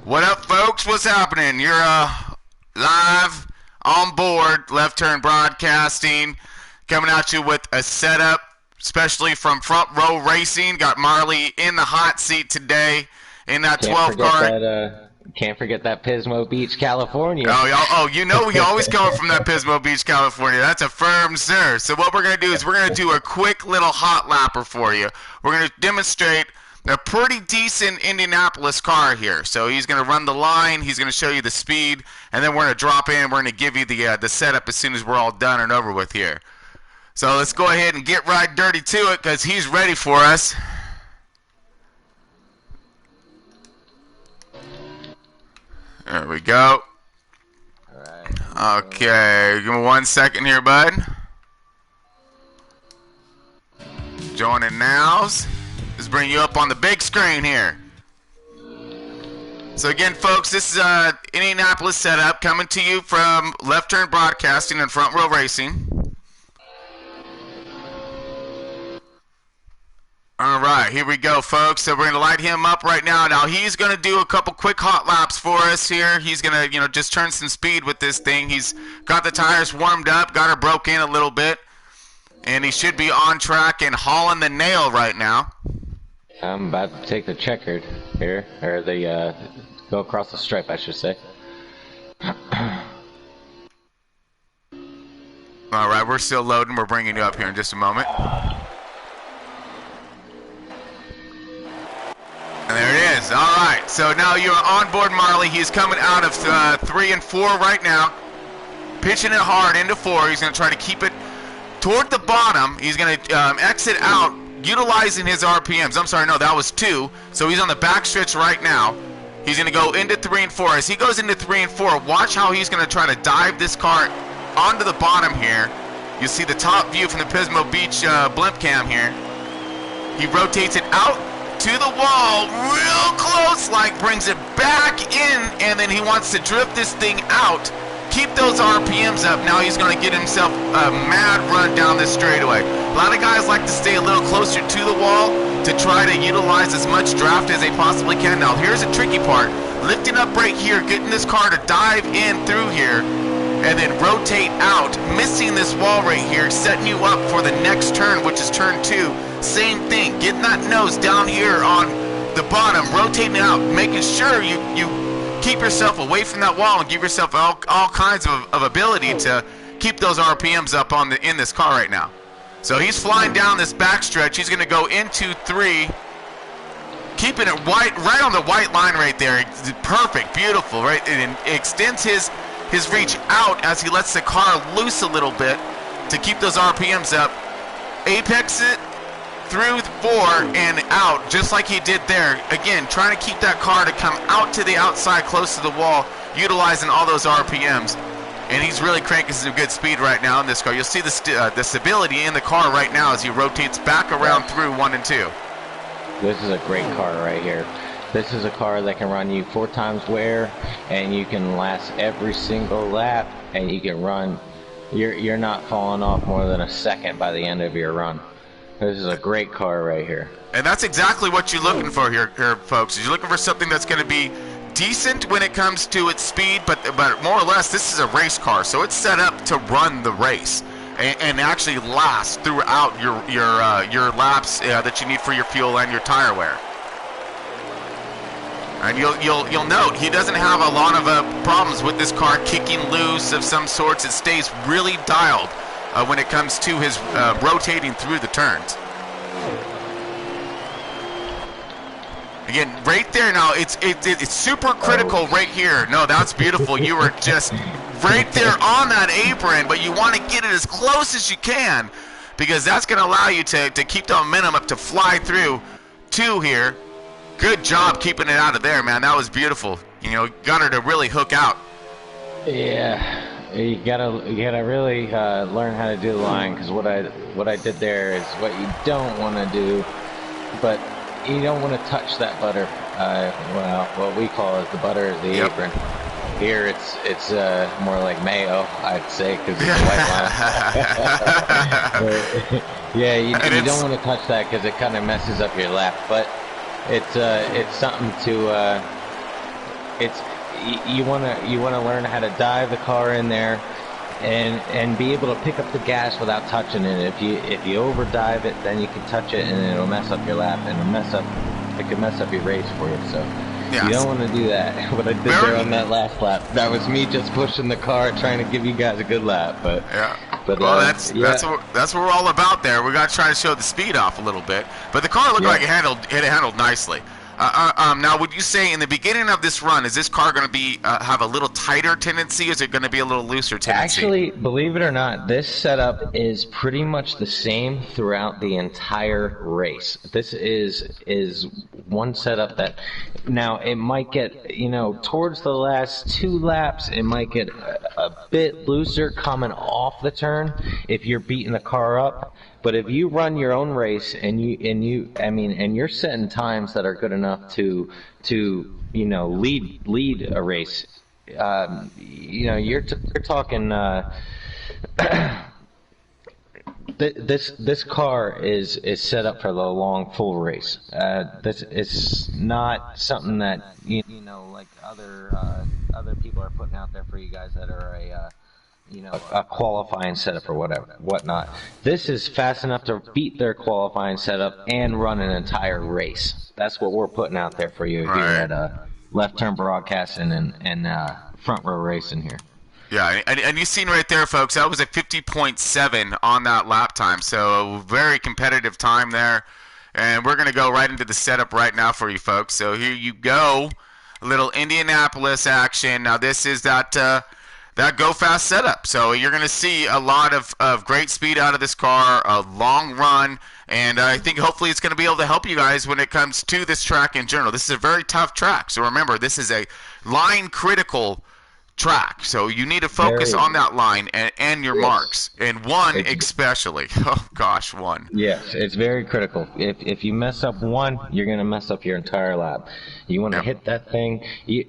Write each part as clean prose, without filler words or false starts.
What up, folks? What's happening? You're live on board Left Turn Broadcasting, coming at you with a setup, especially from Front Row Racing. Got Marley in the hot seat today in that 12 car. Can't forget that Pismo Beach, California. Oh, you know we always come from that Pismo Beach, California. That's a firm sir. So what we're going to do is we're going to do a quick little hot lapper for you. We're going to demonstrate a pretty decent Indianapolis car here. So he's going to run the line, he's going to show you the speed, and then we're going to drop in, we're going to give you the setup as soon as we're all done and over with here. So let's go ahead and get right dirty to it because he's ready for us. There we go. Alright. Okay, give me 1 second here, bud. Joining nows. Let's bring you up on the big screen here. So again, folks, this is Indianapolis setup coming to you from Left Turn Broadcasting and Front Row Racing. All right, here we go, folks. So we're going to light him up right now. Now, he's going to do a couple quick hot laps for us here. He's going to, just turn some speed with this thing. He's got the tires warmed up, got her broke in a little bit, and he should be on track and hauling the nail right now. I'm about to take the checkered here, or the go across the stripe, I should say. All right, we're still loading. We're bringing you up here in just a moment. And there it is. All right, so now you're on board Marley. He's coming out of 3 and 4 right now, pitching it hard into 4. He's going to try to keep it toward the bottom. He's going to exit out, utilizing his RPMs. I'm sorry, no, that was 2. So he's on the back stretch right now. He's going to go into 3 and 4. As he goes into 3 and 4, watch how he's going to try to dive this car onto the bottom here. You see the top view from the Pismo Beach blimp cam here. He rotates it out to the wall, real close, like brings it back in, and then he wants to drift this thing out. Keep those RPMs up. Now he's going to get himself a mad run down this straightaway. A lot of guys like to stay a little closer to the wall to try to utilize as much draft as they possibly can. Now here's a tricky part. Lifting up right here, getting this car to dive in through here, and then rotate out, missing this wall right here, setting you up for the next turn, which is turn 2. Same thing, getting that nose down here on the bottom, rotating out, making sure you keep yourself away from that wall and give yourself all kinds of ability to keep those RPMs up in this car right now. So he's flying down this backstretch. He's going to go into 3, keeping it right on the white line right there. It's perfect, beautiful, right? And it extends his reach out as he lets the car loose a little bit to keep those RPMs up. Apex it through 4 and out, just like he did there. Again, trying to keep that car to come out to the outside close to the wall, utilizing all those RPMs. And he's really cranking some good speed right now in this car. You'll see the stability in the car right now as he rotates back around through 1 and 2. This is a great car right here. This is a car that can run you 4 times wear, and you can last every single lap, and you can run. You're not falling off more than a second by the end of your run. This is a great car right here. And that's exactly what you're looking for here folks. You're looking for something that's going to be decent when it comes to its speed, but more or less, this is a race car, so it's set up to run the race and actually last throughout your laps that you need for your fuel and your tire wear. And you'll note he doesn't have a lot of problems with this car kicking loose of some sorts. It stays really dialed when it comes to his rotating through the turns. Again, right there now, it's super critical right here. No, that's beautiful. You were just right there on that apron, but you want to get it as close as you can because that's going to allow you to keep the momentum up to fly through 2 here. Good job keeping it out of there, man. That was beautiful. Got her to really hook out. Yeah. You gotta really learn how to do the line, because what I did there is what you don't want to do, but you don't want to touch that butter. Well, what we call it the butter is the apron. Here it's more like mayo, I'd say, because it's a white line. Yeah, you don't want to touch that because it kind of messes up your lap, but it's something to it's you wanna learn how to dive the car in there, and be able to pick up the gas without touching it. If you overdive it, then you can touch it and it'll mess up your lap, and it can mess up your race for you. So Yes. you don't want to do that. What I did there on that last lap, that was me just pushing the car, trying to give you guys a good lap. But Yeah. but Well, that's what we're all about there. We got to try to show the speed off a little bit, but the car looked like it handled nicely. Now, would you say in the beginning of this run, is this car going to be have a little tighter tendency? Or is it going to be a little looser tendency? Actually, believe it or not, this setup is pretty much the same throughout the entire race. This is one setup that now it might get, towards the last 2 laps, it might get a bit looser coming off the turn if you're beating the car up. But if you run your own race and you're setting times that are good enough to lead a race, you're talking. This car is set up for the long full race. This is not something that like other people are putting out there for you guys that are a qualifying setup or whatnot. This is fast enough to beat their qualifying setup and run an entire race. That's what we're putting out there for you here at Left Turn Broadcasting and Front Row Racing here. Yeah, and you've seen right there, folks, that was a 50.7 on that lap time, so a very competitive time there. And we're going to go right into the setup right now for you folks. So here you go, a little Indianapolis action. Now this is that go fast setup. So you're going to see a lot of great speed out of this car, a long run, and I think hopefully it's going to be able to help you guys when it comes to this track in general. This is a very tough track. So remember, this is a line critical track. So you need to focus on that line and your marks, and one especially. Oh gosh, one. Yes, it's very critical. If you mess up one, you're going to mess up your entire lap. You want to hit that thing.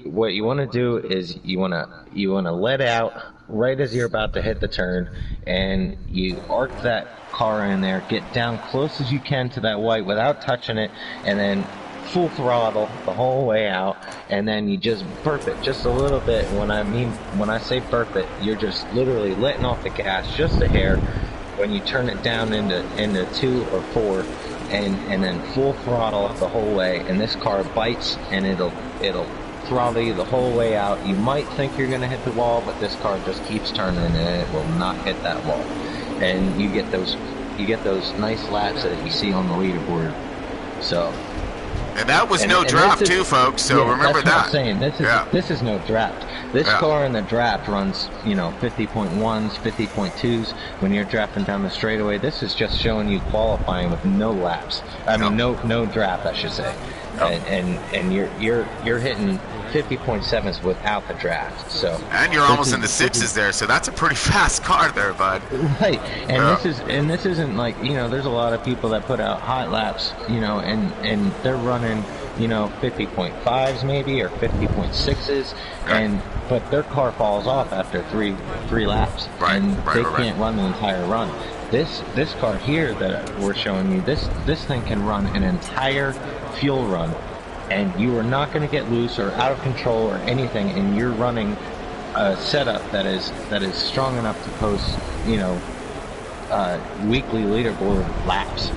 What you want to do is you want to let out right as you're about to hit the turn, and you arc that car in there, get down close as you can to that white without touching it, and then full throttle the whole way out, and then you just burp it just a little bit. When I say burp it, you're just literally letting off the gas just a hair when you turn it down into 2 or 4, and then full throttle the whole way, and this car bites and it'll throttle you the whole way out. You might think you're going to hit the wall, but this car just keeps turning and it will not hit that wall, and you get those nice laps that you see on the leaderboard. So. And that was no draft too, folks. So remember that. That's what I'm saying. This is no draft. This car in the draft runs, 50.1s, 50.2s when you're drafting down the straightaway. This is just showing you qualifying with no laps. No draft, I should say. And you're hitting 50.7s without the draft. So. And you're almost in the 6s there, so that's a pretty fast car there, bud. Right. And this isn't like, there's a lot of people that put out hot laps, and they're running 50.5s maybe, or 50.6s, but their car falls off after three laps, and they can't run the entire run. This car here that we're showing you, this thing can run an entire fuel run, and you are not going to get loose or out of control or anything, and you're running a setup that is strong enough to post weekly leaderboard laps.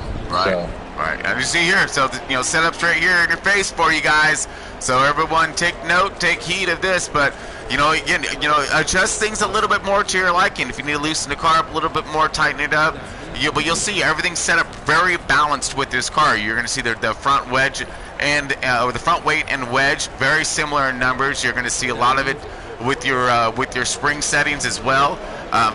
Right, and you see here, so setup's right here in your face for you guys. So everyone, take note, take heed of this. But again, adjust things a little bit more to your liking. If you need to loosen the car up a little bit more, tighten it up. But you'll see everything's set up very balanced with this car. You're going to see the front wedge and the front weight and wedge very similar in numbers. You're going to see a lot of it with your spring settings as well.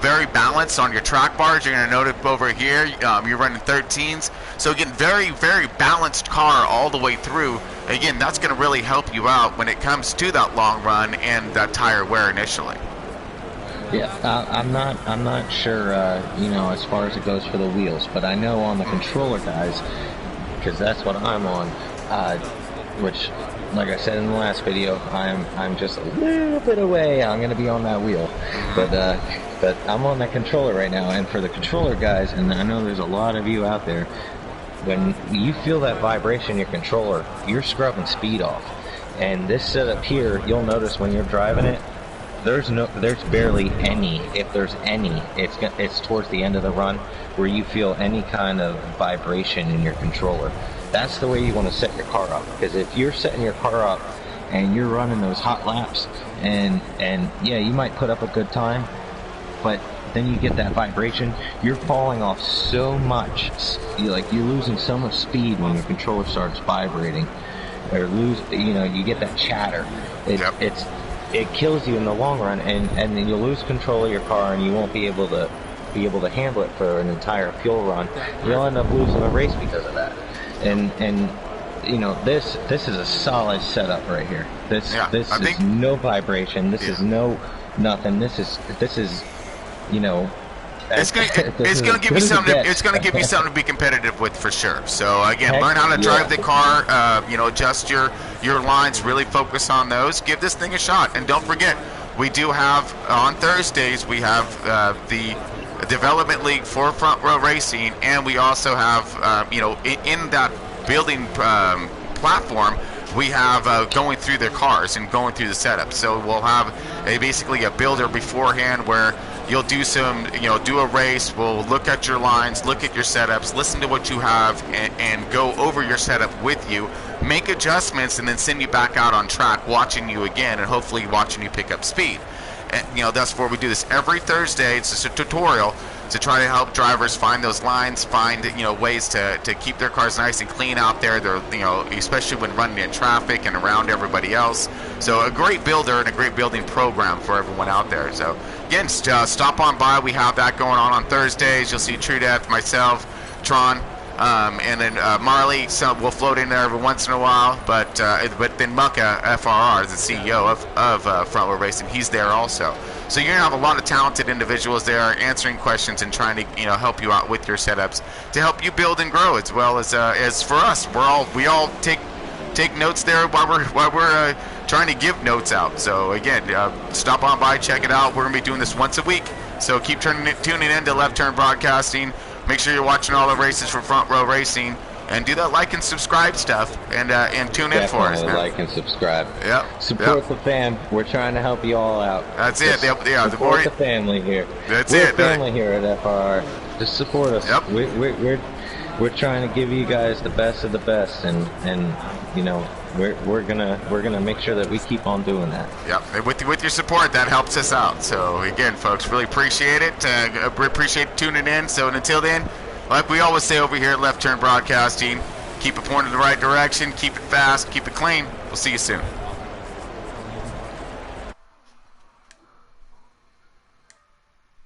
Very balanced on your track bars. You're going to note it over here. You're running 13s. So again, very, very balanced car all the way through. Again, that's going to really help you out when it comes to that long run and that tire wear initially. Yeah, I'm not sure, as far as it goes for the wheels, but I know on the controller guys, because that's what I'm on, which, like I said in the last video, I'm just a little bit away. I'm going to be on that wheel, but I'm on that controller right now. And for the controller guys, and I know there's a lot of you out there, when you feel that vibration in your controller, you're scrubbing speed off. And this setup here, you'll notice when you're driving it, there's barely any. If there's any, it's towards the end of the run where you feel any kind of vibration in your controller. That's the way you want to set your car up. Because if you're setting your car up and you're running those hot laps, and yeah, you might put up a good time, but then you get that vibration, you're falling off so much. You're losing so much speed when your controller starts vibrating, or you get that chatter. It kills you in the long run, and then you'll lose control of your car, and you won't be able to handle it for an entire fuel run. You'll end up losing a race because of that. And this is a solid setup right here. This is no vibration. This is no nothing. This is it's gonna give you something. It's gonna give you something to be competitive with for sure. So again, learn how to drive the car. Adjust your lines. Really focus on those. Give this thing a shot. And don't forget, we do have on Thursdays we have the Development League for Front Row Racing, and we also have in that building platform, we have going through the cars and going through the setup. So we'll have basically a builder beforehand where you'll do do a race. We'll look at your lines, look at your setups, listen to what you have, and go over your setup with you, make adjustments, and then send you back out on track, watching you again, and hopefully watching you pick up speed. And, that's where we do this every Thursday. It's just a tutorial to try to help drivers find those lines, find ways to keep their cars nice and clean out there. They're especially when running in traffic and around everybody else. So a great builder and a great building program for everyone out there. So again, stop on by. We have that going on Thursdays. You'll see True Death, myself, Tron, and then Marley. So we'll float in there every once in a while. But then Mucka FRR is the CEO of Front Row Racing. He's there also. So you're gonna have a lot of talented individuals there answering questions and trying to help you out with your setups to help you build and grow, as well as for us. We all take notes there while we're trying to give notes out. So again, stop on by, check it out. We're gonna be doing this once a week. So keep tuning in to Left Turn Broadcasting. Make sure you're watching all the races for Front Row Racing. And do that like and subscribe stuff, and tune in for us, man. Like and subscribe. Yep. Support the fam. We're trying to help you all out. That's it. Support the family here. We're family here at FRR. Just support us. Yep. We're trying to give you guys the best of the best, and we're gonna make sure that we keep on doing that. Yep. And with your support, that helps us out. So again, folks, really appreciate it. Appreciate tuning in. So until then, like we always say over here at Left Turn Broadcasting, keep it pointed in the right direction, keep it fast, keep it clean. We'll see you soon.